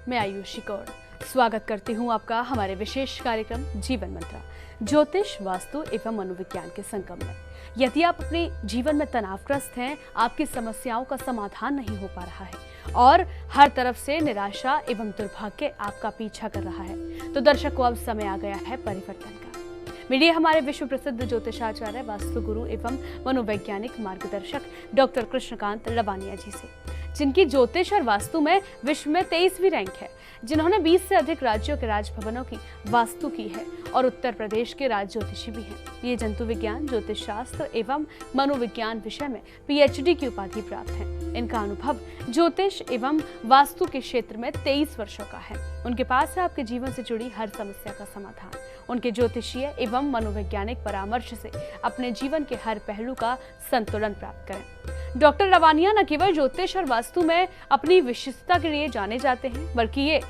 मैं आयुषी कौर स्वागत करती हूँ आपका हमारे विशेष कार्यक्रम जीवन मंत्र ज्योतिष, वास्तु एवं मनोविज्ञान के संगम में। यदि आप अपने जीवन में तनावग्रस्त हैं, आपकी समस्याओं का समाधान नहीं हो पा रहा है और हर तरफ से निराशा एवं दुर्भाग्य आपका पीछा कर रहा है, तो दर्शकों अब समय आ गया है परिवर्तन का। मिलिए हमारे विश्व प्रसिद्ध ज्योतिषाचार्य, वास्तु गुरु एवं मनोवैज्ञानिक मार्गदर्शक डॉक्टर कृष्णकांत लवानिया जी से, जिनकी ज्योतिष और वास्तु में विश्व में 23वीं रैंक है, जिन्होंने 20 से अधिक राज्यों के राजभवनों की वास्तु की है और उत्तर प्रदेश के राज ज्योतिषी भी हैं। ये जंतु विज्ञान, ज्योतिष शास्त्र एवं मनोविज्ञान विषय में PhD की उपाधि प्राप्त है। इनका अनुभव ज्योतिष एवं वास्तु के क्षेत्र में 23 वर्षों का है। उनके पास है आपके जीवन से जुड़ी हर समस्या का समाधान। उनके ज्योतिषीय एवं मनोवैज्ञानिक परामर्श से अपने जीवन के हर पहलू का संतुलन प्राप्त करें। डॉक्टर लवानिया न केवल ज्योतिष और वास्तु में अपनी विशिष्टता के लिए जाने जाते हैं, बल्कि ये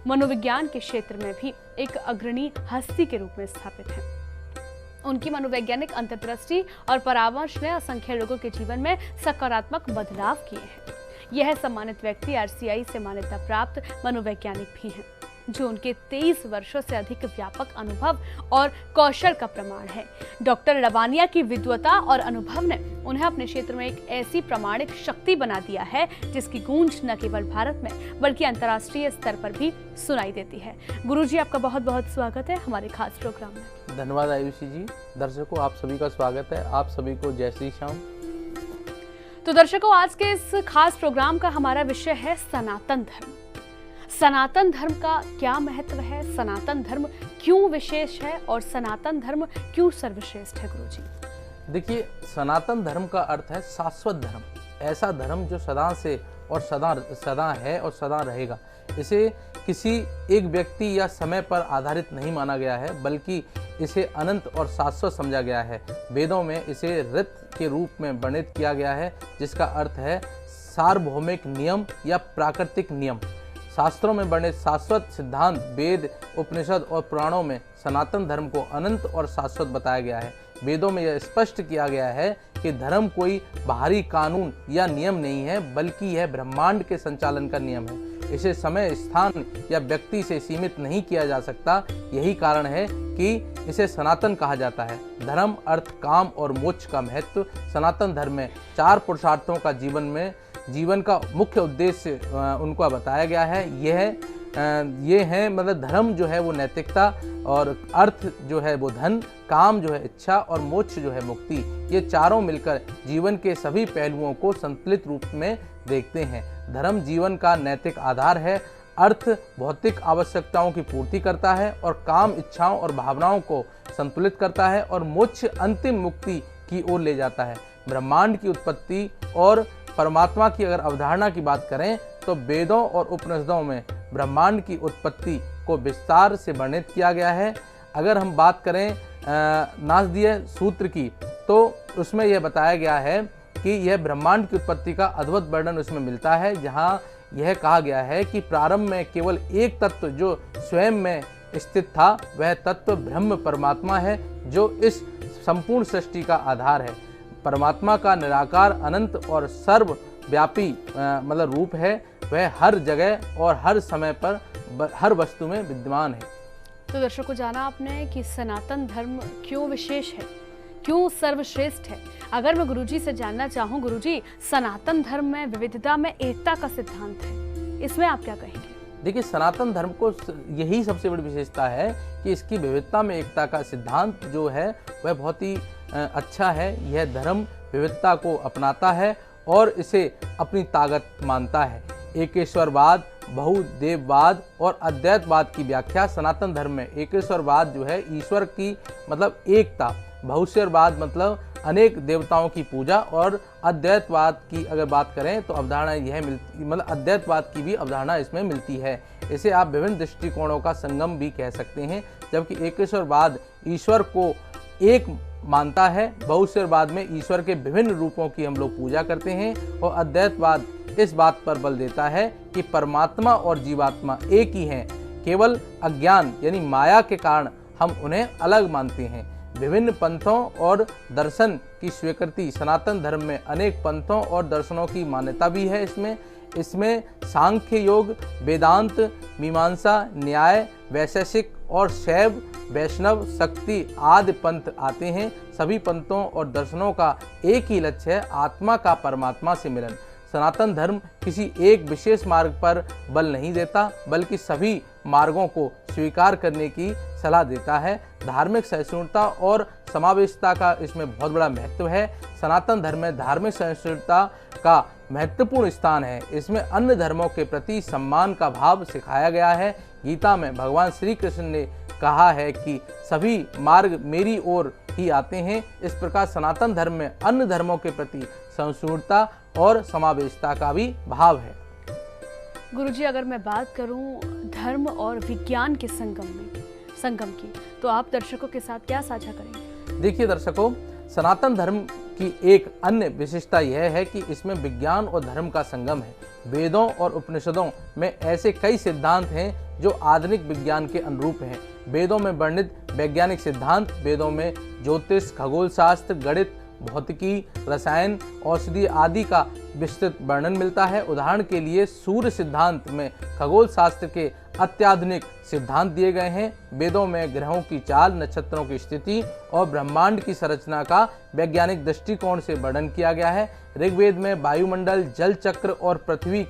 मनोविज्ञान के क्षेत्र में भी एक अग्रणी हस्ती के रूप में स्थापित हैं। उनकी मनोवैज्ञानिक अंतर्दृष्टि और परामर्श ने असंख्य लोगों के जीवन में सकारात्मक बदलाव किए हैं। यह सम्मानित व्यक्ति RCI से मान्यता प्राप्त मनोवैज्ञानिक भी हैं, जो उनके 23 वर्षों से अधिक व्यापक अनुभव और कौशल का प्रमाण है। डॉक्टर लवानिया की विद्वता और अनुभव ने उन्हें अपने क्षेत्र में एक ऐसी प्रामाणिक शक्ति बना दिया है, जिसकी गूंज न केवल भारत में बल्कि अंतर्राष्ट्रीय स्तर पर भी सुनाई देती है। गुरुजी, आपका बहुत बहुत स्वागत है हमारे खास प्रोग्राम में। धन्यवाद आयुषी जी। दर्शकों, आप सभी का स्वागत है। आप सभी को जय श्री श्याम। तो दर्शकों, आज के इस खास प्रोग्राम का हमारा विषय है सनातन धर्म। सनातन धर्म का क्या महत्व है, सनातन धर्म क्यों विशेष है और सनातन धर्म क्यों सर्वश्रेष्ठ है? गुरुजी, देखिए, सनातन धर्म का अर्थ है शाश्वत धर्म, ऐसा धर्म जो सदा से और सदा है और सदा रहेगा। इसे किसी एक व्यक्ति या समय पर आधारित नहीं माना गया है, बल्कि इसे अनंत और शाश्वत समझा गया है। वेदों में इसे ऋत के रूप में वर्णित किया गया है, जिसका अर्थ है सार्वभौमिक नियम या प्राकृतिक नियम। शास्त्रों में वर्णित शाश्वत सिद्धांत, वेद, उपनिषद और पुराणों में सनातन धर्म को अनंत और शाश्वत बताया गया है। वेदों में यह स्पष्ट किया गया है कि धर्म कोई बाहरी कानून या नियम नहीं है, बल्कि यह ब्रह्मांड के संचालन का नियम है। इसे समय, स्थान या व्यक्ति से सीमित नहीं किया जा सकता। यही कारण है कि इसे सनातन कहा जाता है। धर्म, अर्थ, काम और मोक्ष का महत्व सनातन धर्म में 4 पुरुषार्थों का जीवन का मुख्य उद्देश्य उनको बताया गया है। ये है मतलब धर्म जो है वो नैतिकता, और अर्थ जो है वो धन, काम जो है इच्छा और मोक्ष जो है मुक्ति। ये चारों मिलकर जीवन के सभी पहलुओं को संतुलित रूप में देखते हैं। धर्म जीवन का नैतिक आधार है, अर्थ भौतिक आवश्यकताओं की पूर्ति करता है और काम इच्छाओं और भावनाओं को संतुलित करता है, और मोक्ष अंतिम मुक्ति की ओर ले जाता है। ब्रह्मांड की उत्पत्ति और परमात्मा की अगर अवधारणा की बात करें तो वेदों और उपनिषदों में ब्रह्मांड की उत्पत्ति को विस्तार से वर्णित किया गया है। अगर हम बात करें नासदीय सूत्र की, तो उसमें यह बताया गया है कि यह ब्रह्मांड की उत्पत्ति का अद्भुत वर्णन उसमें मिलता है, जहाँ यह कहा गया है कि प्रारंभ में केवल एक तत्व जो स्वयं में स्थित था, वह तत्व ब्रह्म परमात्मा है, जो इस संपूर्ण सृष्टि का आधार है। परमात्मा का निराकार, अनंत और सर्वव्यापी मतलब रूप है। वह हर जगह और हर समय पर हर वस्तु में विद्यमान है। तो दर्शकों, जाना आपने कि सनातन धर्म क्यों विशेष है, क्यों सर्वश्रेष्ठ है। अगर मैं गुरुजी से जानना चाहूँ, गुरुजी, सनातन धर्म में विविधता में एकता का सिद्धांत है, इसमें आप क्या कहेंगे? देखिए, सनातन धर्म को यही सबसे बड़ी विशेषता है कि इसकी विविधता में एकता का सिद्धांत जो है वह बहुत ही अच्छा है। यह धर्म विविधता को अपनाता है और इसे अपनी ताकत मानता है। एकेश्वरवाद, बहुदेववाद और अद्वैतवाद की व्याख्या सनातन धर्म में। एकेश्वरवाद जो है ईश्वर की मतलब एकता, बहुश्वरवाद मतलब अनेक देवताओं की पूजा, और अद्वैतवाद की अगर बात करें तो अवधारणा यह मिलती, मतलब अद्वैतवाद की भी अवधारणा इसमें मिलती है। इसे आप विभिन्न दृष्टिकोणों का संगम भी कह सकते हैं। जबकि एकेश्वरवाद ईश्वर को एक मानता है, बहुश्वरवाद में ईश्वर के विभिन्न रूपों की हम लोग पूजा करते हैं, और अद्वैतवाद इस बात पर बल देता है कि परमात्मा और जीवात्मा एक ही हैं। केवल अज्ञान यानी माया के कारण हम उन्हें अलग मानते हैं। विभिन्न पंथों और दर्शन की स्वीकृति, सनातन धर्म में अनेक पंथों और दर्शनों की मान्यता भी है। इसमें इसमें सांख्य योग, वेदांत, मीमांसा, न्याय, वैशेषिक और शैव, वैष्णव, शक्ति आदि पंथ आते हैं। सभी पंथों और दर्शनों का एक ही लक्ष्य है, आत्मा का परमात्मा से मिलन। सनातन धर्म किसी एक विशेष मार्ग पर बल नहीं देता, बल्कि सभी मार्गों को स्वीकार करने की सलाह देता है। धार्मिक सहिष्णुता और समावेशिता का इसमें बहुत बड़ा महत्व है। सनातन धर्म में धार्मिक सहिष्णुता का महत्वपूर्ण स्थान है। इसमें अन्य धर्मों के प्रति सम्मान का भाव सिखाया गया है। गीता में भगवान श्री कृष्ण ने कहा है कि सभी मार्ग मेरी ओर ही आते हैं। इस प्रकार सनातन धर्म में अन्य धर्मों के प्रति सहिष्णुता और समावेशिता का भी भाव है। गुरुजी, अगर मैं बात करूं धर्म और विज्ञान के संगम की, तो आप दर्शकों के साथ क्या साझा करेंगे? देखिए दर्शकों, सनातन धर्म की एक अन्य विशेषता यह है कि इसमें विज्ञान और धर्म का संगम है। वेदों और उपनिषदों में ऐसे कई सिद्धांत हैं जो आधुनिक विज्ञान के अनुरूप हैं। वेदों में वर्णित वैज्ञानिक सिद्धांत, वेदों में ज्योतिष, खगोल शास्त्र, गणित, भौतिकी, रसायन, औषधि आदि का विस्तृत वर्णन मिलता है। उदाहरण के लिए सूर्य सिद्धांत में खगोल शास्त्र के अत्याधुनिक सिद्धांत दिए गए हैं। वेदों में ग्रहों की चाल, नक्षत्रों की स्थिति और ब्रह्मांड की संरचना का वैज्ञानिक दृष्टिकोण से वर्णन किया गया है। ऋग्वेद में वायुमंडल, जल चक्र और पृथ्वी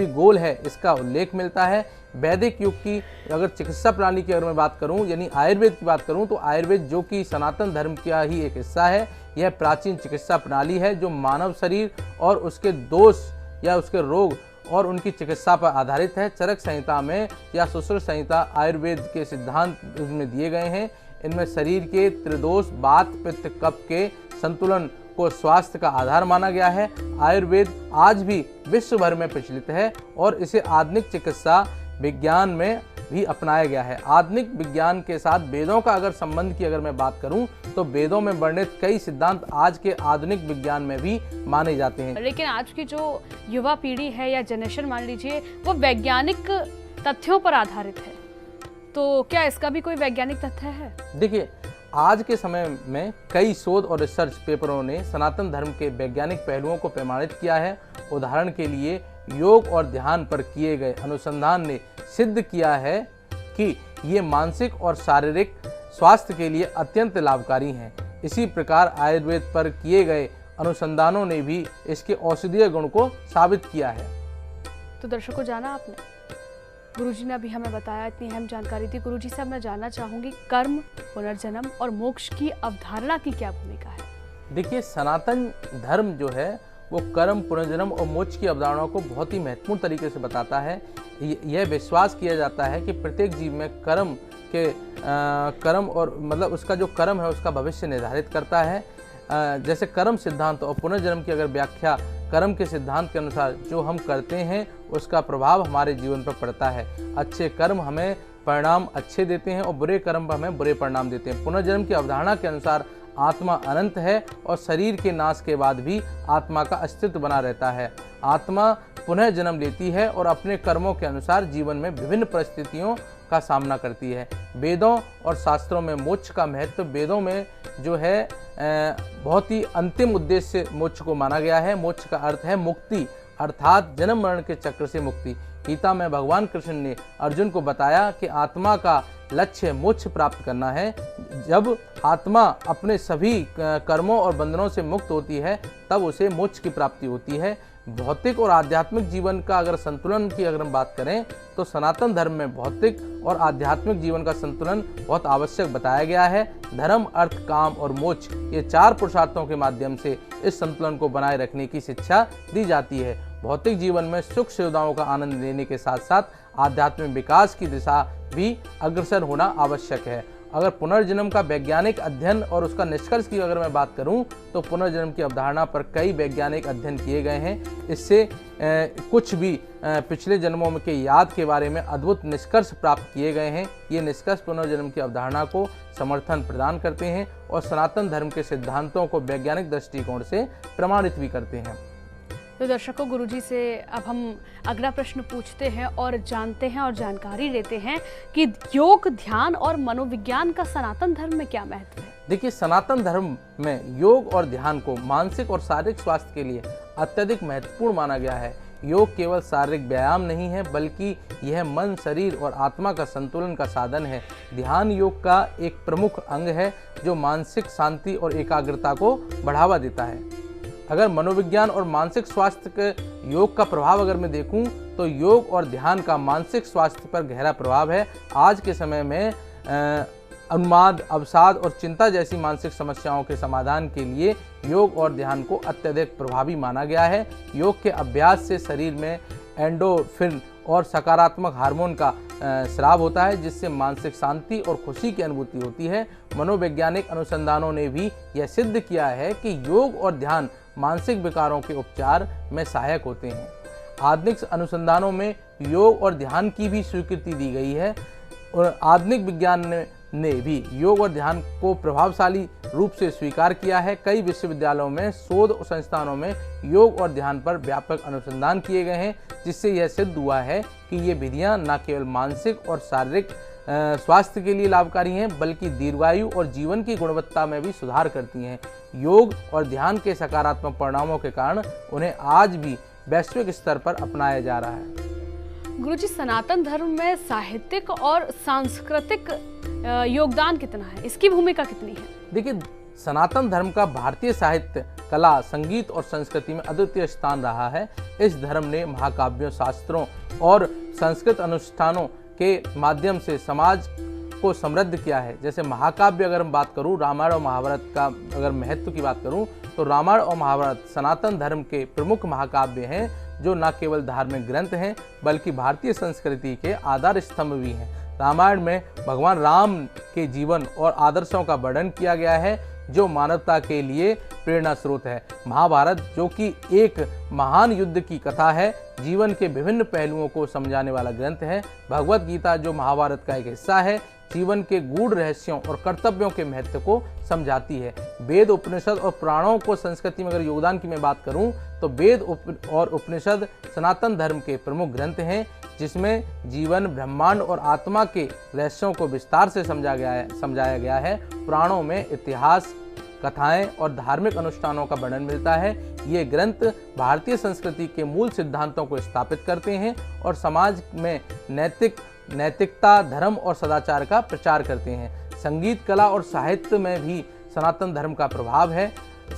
गोल है, इसका उल्लेख मिलता है। वैदिक युग की अगर चिकित्सा प्रणाली की अगर मैं बात करूं, यानी आयुर्वेद की बात करूं, तो आयुर्वेद जो कि सनातन धर्म का ही एक हिस्सा है, यह प्राचीन चिकित्सा प्रणाली है जो मानव शरीर और उसके दोष या उसके रोग और उनकी चिकित्सा पर आधारित है। चरक संहिता में या सुश्रुत संहिता आयुर्वेद के सिद्धांत इसमें दिए गए हैं। इनमें शरीर के त्रिदोष, वात, पित्त, कफ के संतुलन को स्वास्थ्य का आधार माना गया है। आयुर्वेद आज भी विश्व भर में प्रचलित है और इसे आधुनिक चिकित्सा विज्ञान में भी अपनाया गया है। आधुनिक विज्ञान के साथ वेदों का अगर संबंध की अगर मैं बात करूं, तो वेदों में वर्णित कई सिद्धांत आज के आधुनिक विज्ञान में भी माने जाते हैं। लेकिन आज की जो युवा पीढ़ी है या जनरेशन मान लीजिए, वो वैज्ञानिक तथ्यों पर आधारित है, तो क्या इसका भी कोई वैज्ञानिक तथ्य है? देखिए, आज के समय में कई शोध और रिसर्च पेपरों ने सनातन धर्म के वैज्ञानिक पहलुओं को प्रमाणित किया है। उदाहरण के लिए योग और ध्यान पर किए गए अनुसंधान ने सिद्ध किया है कि ये मानसिक और शारीरिक स्वास्थ्य के लिए अत्यंत लाभकारी हैं। इसी प्रकार आयुर्वेद पर किए गए अनुसंधानों ने भी इसके औषधीय गुण को साबित किया है। तो दर्शकों, जाना आपने, गुरुजी ने अभी हमें बताया, इतनी अहम जानकारी दी। गुरुजी से अब मैं जानना चाहूंगी, कर्म, पुनर्जन्म और मोक्ष की अवधारणा की क्या भूमिका है? देखिए, सनातन धर्म जो है वो कर्म, पुनर्जन्म और मोक्ष की अवधारणाओं को बहुत ही महत्वपूर्ण तरीके से बताता है। यह विश्वास किया जाता है कि प्रत्येक जीव में कर्म और मतलब उसका जो कर्म है उसका भविष्य निर्धारित करता है। जैसे कर्म सिद्धांत और पुनर्जन्म की अगर व्याख्या, कर्म के सिद्धांत के अनुसार जो हम करते हैं उसका प्रभाव हमारे जीवन पर पड़ता है। अच्छे कर्म हमें परिणाम अच्छे देते हैं और बुरे कर्म हमें बुरे परिणाम देते हैं। पुनर्जन्म की अवधारणा के अनुसार आत्मा अनंत है और शरीर के नाश के बाद भी आत्मा का अस्तित्व बना रहता है। आत्मा पुनः जन्म लेती है और अपने कर्मों के अनुसार जीवन में विभिन्न परिस्थितियों का सामना करती है। वेदों और शास्त्रों में मोक्ष का महत्व, वेदों में जो है बहुत ही अंतिम उद्देश्य मोक्ष को माना गया है। मोक्ष का अर्थ है मुक्ति, अर्थात जन्म मरण के चक्र से मुक्ति। गीता में भगवान कृष्ण ने अर्जुन को बताया कि आत्मा का लक्ष्य मोक्ष प्राप्त करना है। जब आत्मा अपने सभी कर्मों और बंधनों से मुक्त होती है तब उसे मोक्ष की प्राप्ति होती है। भौतिक और आध्यात्मिक जीवन का अगर संतुलन की अगर हम बात करें तो सनातन धर्म में भौतिक और आध्यात्मिक जीवन का संतुलन बहुत आवश्यक बताया गया है। धर्म, अर्थ, काम और मोक्ष, ये चार पुरुषार्थों के माध्यम से इस संतुलन को बनाए रखने की शिक्षा दी जाती है। भौतिक जीवन में सुख सुविधाओं का आनंद लेने के साथ साथ आध्यात्मिक विकास की दिशा भी अग्रसर होना आवश्यक है। अगर पुनर्जन्म का वैज्ञानिक अध्ययन और उसका निष्कर्ष की अगर मैं बात करूं तो पुनर्जन्म की अवधारणा पर कई वैज्ञानिक अध्ययन किए गए हैं। इससे कुछ भी पिछले जन्मों के याद के बारे में अद्भुत निष्कर्ष प्राप्त किए गए हैं। ये निष्कर्ष पुनर्जन्म की अवधारणा को समर्थन प्रदान करते हैं और सनातन धर्म के सिद्धांतों को वैज्ञानिक दृष्टिकोण से प्रमाणित भी करते हैं। तो दर्शकों, गुरुजी से अब हम अगला प्रश्न पूछते हैं और जानते हैं और जानकारी लेते हैं कि योग, ध्यान और मनोविज्ञान का सनातन धर्म में क्या महत्व है। देखिए, सनातन धर्म में योग और ध्यान को मानसिक और शारीरिक स्वास्थ्य के लिए अत्यधिक महत्वपूर्ण माना गया है। योग केवल शारीरिक व्यायाम नहीं है, बल्कि यह मन, शरीर और आत्मा का संतुलन का साधन है। ध्यान योग का एक प्रमुख अंग है जो मानसिक शांति और एकाग्रता को बढ़ावा देता है। अगर मनोविज्ञान और मानसिक स्वास्थ्य के योग का प्रभाव अगर मैं देखूं तो योग और ध्यान का मानसिक स्वास्थ्य पर गहरा प्रभाव है। आज के समय में उन्माद, अवसाद और चिंता जैसी मानसिक समस्याओं के समाधान के लिए योग और ध्यान को अत्यधिक प्रभावी माना गया है। योग के अभ्यास से शरीर में एंडोर्फिन और सकारात्मक हार्मोन का स्राव होता है, जिससे मानसिक शांति और खुशी की अनुभूति होती है। मनोवैज्ञानिक अनुसंधानों ने भी यह सिद्ध किया है कि योग और ध्यान मानसिक विकारों के उपचार में सहायक होते हैं। आधुनिक अनुसंधानों में योग और ध्यान की भी स्वीकृति दी गई है और आधुनिक विज्ञान ने भी योग और ध्यान को प्रभावशाली रूप से स्वीकार किया है। कई विश्वविद्यालयों में, शोध संस्थानों में योग और ध्यान पर व्यापक अनुसंधान किए गए हैं, जिससे यह सिद्ध हुआ है कि ये विधियां न केवल मानसिक और शारीरिक स्वास्थ्य के लिए लाभकारी हैं, बल्कि दीर्घायु और जीवन की गुणवत्ता में भी सुधार करती हैं। योग और ध्यान के सकारात्मक परिणामों के कारण उन्हें आज भी वैश्विक स्तर पर अपनाया जा रहा है। गुरुजी, सनातन धर्म में साहित्यिक और सांस्कृतिक योगदान कितना है? इसकी भूमिका कितनी है? देखिए, सनातन धर्म का भारतीय साहित्य, कला, संगीत और संस्कृति में अद्वितीय स्थान रहा है। इस धर्म ने महाकाव्यों, शास्त्रों और संस्कृत अनुष्ठानों के माध्यम से समाज को समृद्ध किया है। जैसे महाकाव्य अगर हम बात करूं, रामायण और महाभारत का अगर महत्व की बात करूं तो रामायण और महाभारत सनातन धर्म के प्रमुख महाकाव्य हैं, जो न केवल धार्मिक ग्रंथ हैं बल्कि भारतीय संस्कृति के आधार स्तंभ भी हैं। रामायण में भगवान राम के जीवन और आदर्शों का वर्णन किया गया है, जो मानवता के लिए प्रेरणा स्रोत है। महाभारत, जो कि एक महान युद्ध की कथा है, जीवन के विभिन्न पहलुओं को समझाने वाला ग्रंथ है। भगवत गीता, जो महाभारत का एक हिस्सा है, जीवन के गूढ़ रहस्यों और कर्तव्यों के महत्व को समझाती है। वेद, उपनिषद और पुराणों को संस्कृति में अगर योगदान की मैं बात करूं तो वेद और उपनिषद सनातन धर्म के प्रमुख ग्रंथ हैं, जिसमें जीवन, ब्रह्मांड और आत्मा के रहस्यों को विस्तार से समझाया गया है। पुराणों में इतिहास, कथाएं और धार्मिक अनुष्ठानों का वर्णन मिलता है। ये ग्रंथ भारतीय संस्कृति के मूल सिद्धांतों को स्थापित करते हैं और समाज में नैतिकता, धर्म और सदाचार का प्रचार करते हैं। संगीत, कला और साहित्य में भी सनातन धर्म का प्रभाव है।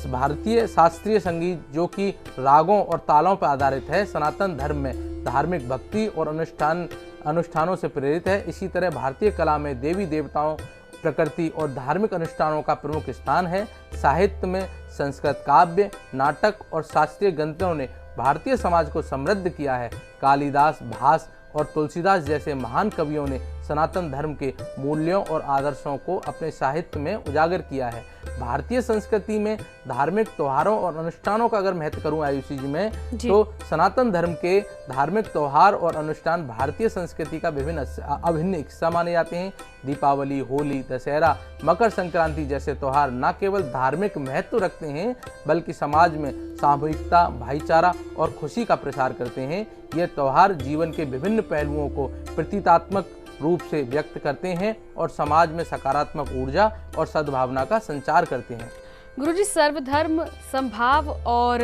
भारतीय शास्त्रीय संगीत, जो कि रागों और तालों पर आधारित है, सनातन धर्म में धार्मिक भक्ति और अनुष्ठानों से प्रेरित है। इसी तरह भारतीय कला में देवी देवताओं, प्रकृति और धार्मिक अनुष्ठानों का प्रमुख स्थान है। साहित्य में संस्कृत काव्य, नाटक और शास्त्रीय ग्रंथों ने भारतीय समाज को समृद्ध किया है। कालिदास, भास और तुलसीदास जैसे महान कवियों ने सनातन धर्म के मूल्यों और आदर्शों को अपने साहित्य में उजागर किया है। भारतीय संस्कृति में धार्मिक त्योहारों और अनुष्ठानों का अगर महत्व करूं आयुषी जी में, तो सनातन धर्म के धार्मिक त्योहार और अनुष्ठान भारतीय संस्कृति का अभिन्न हिस्सा माने जाते हैं। दीपावली, होली, दशहरा, मकर संक्रांति जैसे त्योहार न केवल धार्मिक महत्व रखते हैं, बल्कि समाज में सामूहिकता, भाईचारा और खुशी का प्रसार करते हैं। ये त्योहार जीवन के विभिन्न पहलुओं को प्रतीकात्मक रूप से व्यक्त करते हैं और समाज में सकारात्मक ऊर्जा और सद्भावना का संचार करते हैं। गुरुजी, सर्वधर्म समभाव और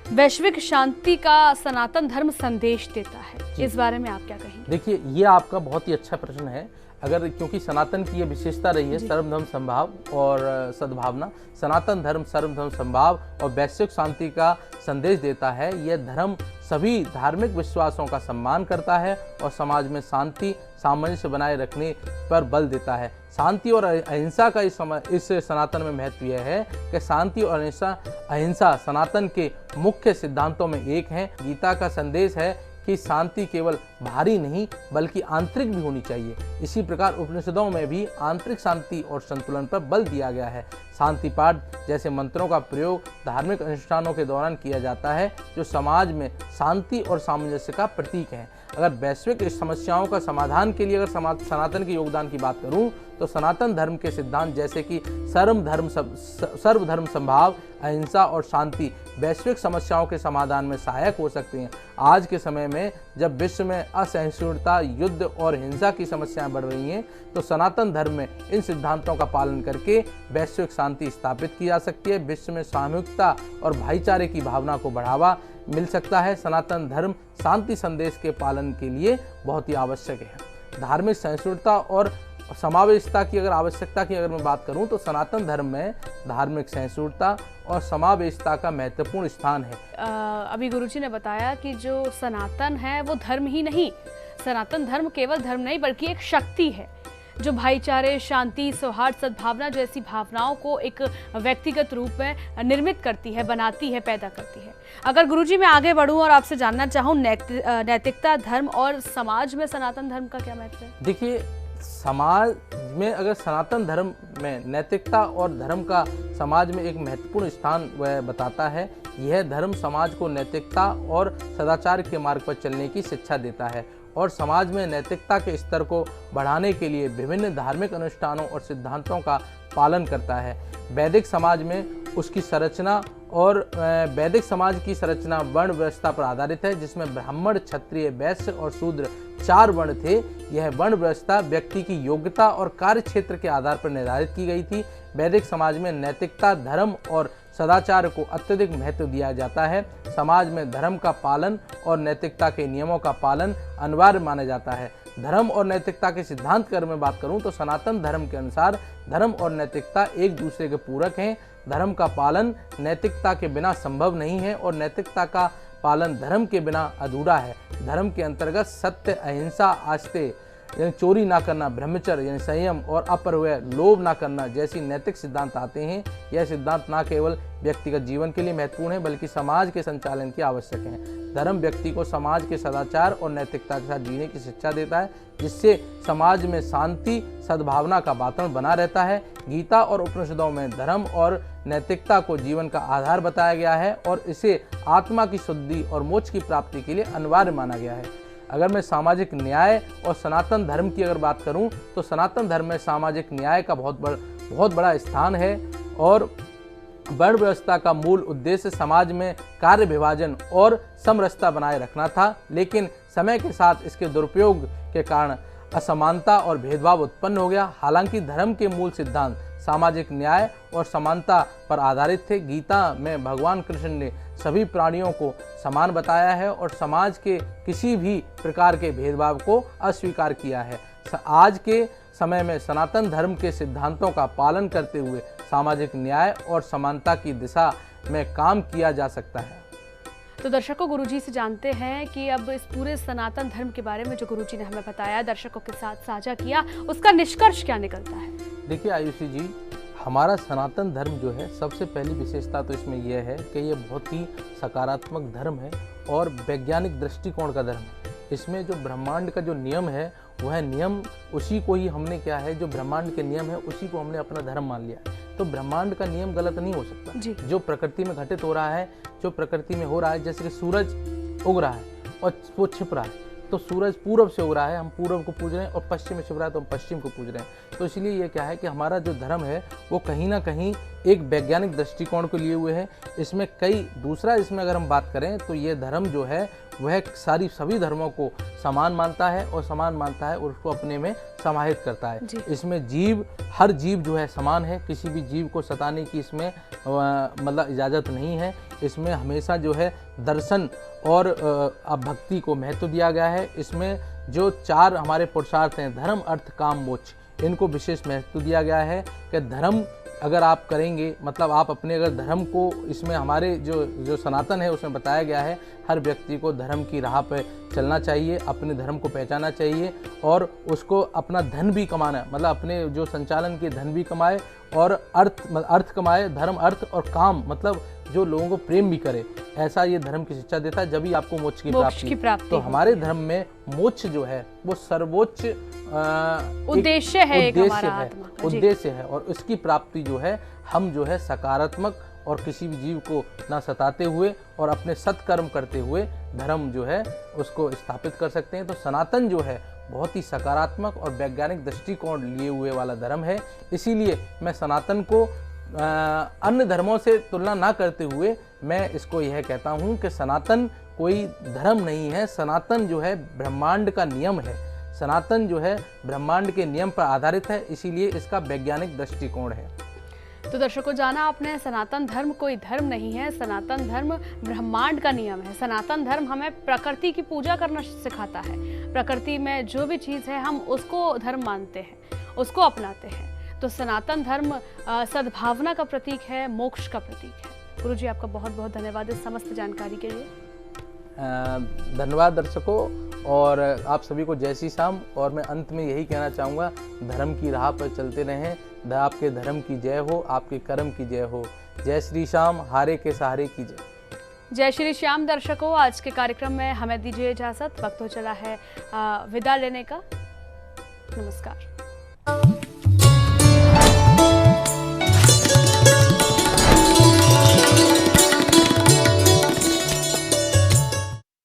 वैश्विक शांति का सनातन धर्म संदेश देता है, इस बारे में आप क्या कहेंगे? देखिए, ये आपका बहुत ही अच्छा प्रश्न है। अगर क्योंकि सनातन की ये विशेषता रही है, सर्वधर्म समभाव और सद्भावना। सनातन धर्म सर्वधर्म समभाव और वैश्विक शांति का संदेश देता है। यह धर्म सभी धार्मिक विश्वासों का सम्मान करता है और समाज में शांति, सामंजस्य बनाए रखने पर बल देता है। शांति और अहिंसा का इस सनातन में महत्व यह है कि शांति और अहिंसा सनातन के मुख्य सिद्धांतों में एक है। गीता का संदेश है कि शांति केवल बाहरी नहीं बल्कि आंतरिक भी होनी चाहिए। इसी प्रकार उपनिषदों में भी आंतरिक शांति और संतुलन पर बल दिया गया है। शांति पाठ जैसे मंत्रों का प्रयोग धार्मिक अनुष्ठानों के दौरान किया जाता है, जो समाज में शांति और सामंजस्य का प्रतीक है। अगर वैश्विक समस्याओं का समाधान के लिए अगर सनातन के योगदान की बात करूं तो सनातन धर्म के सिद्धांत जैसे कि सर्वधर्म संभाव, अहिंसा और शांति वैश्विक समस्याओं के समाधान में सहायक हो सकते हैं। आज के समय में जब विश्व में असहिष्णुता, युद्ध और हिंसा की समस्याएं बढ़ रही हैं तो सनातन धर्म में इन सिद्धांतों का पालन करके वैश्विक शांति स्थापित की जा सकती है। विश्व में सामूहिकता और भाईचारे की भावना को बढ़ावा मिल सकता है। सनातन धर्म शांति संदेश के पालन के लिए बहुत ही आवश्यक है। धार्मिक सहिष्णुता और समावेशिता की अगर आवश्यकता की अगर मैं बात करूं तो सनातन धर्म में धार्मिक सहिष्णुता और समावेशिता का महत्वपूर्ण स्थान है। अभी गुरुजी ने बताया कि जो सनातन है वो धर्म ही नहीं, सनातन धर्म केवल धर्म नहीं बल्कि एक शक्ति है जो भाईचारे, शांति, सौहार्द, सद्भावना जैसी भावनाओं को एक व्यक्तिगत रूप में निर्मित करती है, बनाती है, पैदा करती है। अगर गुरुजी मैं आगे बढ़ूं और आपसे जानना चाहूं नैतिकता, धर्म और समाज में सनातन धर्म का क्या महत्व है? देखिए, समाज में अगर सनातन धर्म में नैतिकता और धर्म का समाज में एक महत्वपूर्ण स्थान वह बताता है। यह धर्म समाज को नैतिकता और सदाचार के मार्ग पर चलने की शिक्षा देता है और समाज में नैतिकता के स्तर को बढ़ाने के लिए विभिन्न धार्मिक अनुष्ठानों और सिद्धांतों का पालन करता है। वैदिक समाज में उसकी संरचना और वैदिक समाज की संरचना वर्ण व्यवस्था पर आधारित है, जिसमें ब्राह्मण, क्षत्रिय, वैश्य और शूद्र 4 वर्ण थे। यह वर्ण व्यवस्था व्यक्ति की योग्यता और कार्य क्षेत्र के आधार पर निर्धारित की गई थी। वैदिक समाज में नैतिकता, धर्म और सदाचार को अत्यधिक महत्व दिया जाता है। समाज में धर्म का पालन और नैतिकता के नियमों का पालन अनिवार्य माना जाता है। धर्म और नैतिकता के सिद्धांत की अगर मैं बात करूं तो सनातन धर्म के अनुसार धर्म और नैतिकता एक दूसरे के पूरक हैं। धर्म का पालन नैतिकता के बिना संभव नहीं है और नैतिकता का पालन धर्म के बिना अधूरा है। धर्म के अंतर्गत सत्य, अहिंसा, आस्ते यानी चोरी ना करना, ब्रह्मचर्य यानी संयम और अपरव्यय, लोभ ना करना जैसी नैतिक सिद्धांत आते हैं। यह सिद्धांत न केवल व्यक्तिगत जीवन के लिए महत्वपूर्ण है बल्कि समाज के संचालन की आवश्यक है। धर्म व्यक्ति को समाज के सदाचार और नैतिकता के साथ जीने की शिक्षा देता है, जिससे समाज में शांति, सद्भावना का वातावरण बना रहता है। गीता और उपनिषदों में धर्म और नैतिकता को जीवन का आधार बताया गया है और इसे आत्मा की शुद्धि और मोक्ष की प्राप्ति के लिए अनिवार्य माना गया है। अगर मैं सामाजिक न्याय और सनातन धर्म की अगर बात करूं तो सनातन धर्म में सामाजिक न्याय का बहुत बड़ा स्थान है और वर्ण व्यवस्था का मूल उद्देश्य समाज में कार्य विभाजन और समरसता बनाए रखना था, लेकिन समय के साथ इसके दुरुपयोग के कारण असमानता और भेदभाव उत्पन्न हो गया। हालांकि धर्म के मूल सिद्धांत सामाजिक न्याय और समानता पर आधारित थे। गीता में भगवान कृष्ण ने सभी प्राणियों को समान बताया है और समाज के किसी भी प्रकार के भेदभाव को अस्वीकार किया है। आज के समय में सनातन धर्म के सिद्धांतों का पालन करते हुए सामाजिक न्याय और समानता की दिशा में काम किया जा सकता है। तो दर्शकों, गुरुजी से जानते हैं कि अब इस पूरे सनातन धर्म के बारे में जो गुरुजी ने हमें बताया, दर्शकों के साथ साझा किया, उसका निष्कर्ष क्या निकलता है? देखिए आयुषी जी, हमारा सनातन धर्म जो है सबसे पहली विशेषता तो इसमें यह है कि ये बहुत ही सकारात्मक धर्म है और वैज्ञानिक दृष्टिकोण का धर्म है। इसमें जो ब्रह्मांड का जो नियम है वह नियम उसी को ही हमने क्या है, जो ब्रह्मांड के नियम है उसी को हमने अपना धर्म मान लिया है। तो ब्रह्मांड का नियम गलत नहीं हो सकता जी। जो प्रकृति में घटित हो रहा है, जो प्रकृति में हो रहा है, जैसे कि सूरज उग रहा है और वो छिप रहा है, तो सूरज पूरब से उग रहा है, हम पूरब को पूज रहे हैं, और पश्चिम में छिप रहा है तो हम पश्चिम को पूज रहे हैं। तो इसलिए ये क्या है कि हमारा जो धर्म है वो कहीं ना कहीं एक वैज्ञानिक दृष्टिकोण को लिए हुए है। इसमें दूसरा इसमें अगर हम बात करें तो ये धर्म जो है वह सभी धर्मों को समान मानता है और उसको अपने में समाहित करता है। इसमें हर जीव जो है समान है, किसी भी जीव को सताने की इसमें मतलब इजाज़त नहीं है। इसमें हमेशा जो है दर्शन और भक्ति को महत्व दिया गया है। इसमें जो 4 हमारे पुरुषार्थ हैं, धर्म, अर्थ, काम, मोक्ष, इनको विशेष महत्व दिया गया है कि धर्म अगर आप करेंगे, मतलब आप अपने अगर धर्म को, इसमें हमारे जो सनातन है उसमें बताया गया है हर व्यक्ति को धर्म की राह पर चलना चाहिए, अपने धर्म को पहचानना चाहिए और उसको अपना धन भी कमाना, मतलब अपने जो संचालन के धन भी कमाए और अर्थ कमाए, धर्म, अर्थ और काम, मतलब जो लोगों को प्रेम भी करे, ऐसा ये धर्म की शिक्षा देता है, जब ही आपको मोक्ष की प्राप्ति। तो हमारे धर्म में मोक्ष जो है वो सर्वोच्च उद्देश्य है और उसकी प्राप्ति जो है हम जो है सकारात्मक और किसी भी जीव को ना सताते हुए और अपने सत्कर्म करते हुए धर्म जो है उसको स्थापित कर सकते हैं। तो सनातन जो है बहुत ही सकारात्मक और वैज्ञानिक दृष्टिकोण लिए हुए वाला धर्म है। इसीलिए मैं सनातन को अन्य धर्मों से तुलना ना करते हुए मैं इसको यह कहता हूँ कि सनातन कोई धर्म नहीं है, सनातन जो है ब्रह्मांड का नियम है। सनातन जो है ब्रह्मांड के नियम पर आधारित है, इसीलिए इसका वैज्ञानिक दृष्टिकोण है। तो दर्शकों, जाना आपने, सनातन धर्म कोई धर्म नहीं है, सनातन धर्म ब्रह्मांड का नियम है। सनातन धर्म हमें प्रकृति की पूजा करना सिखाता है। प्रकृति में जो भी चीज़ है हम उसको धर्म मानते हैं, उसको अपनाते हैं। तो सनातन धर्म सद्भावना का प्रतीक है, मोक्ष का प्रतीक है। गुरुजी, आपका बहुत बहुत धन्यवाद इस समस्त जानकारी के लिए। धन्यवाद दर्शकों, और आप सभी को जय श्री श्याम। और मैं अंत में यही कहना चाहूँगा, धर्म की राह पर चलते रहें। आपके धर्म की जय हो, आपके कर्म की जय हो। जय श्री श्याम, हारे के सहारे की जय। जय श्री श्याम। दर्शकों, आज के कार्यक्रम में हमें दीजिए इजाज़त, वक्त हो चला है विदा लेने का। नमस्कार।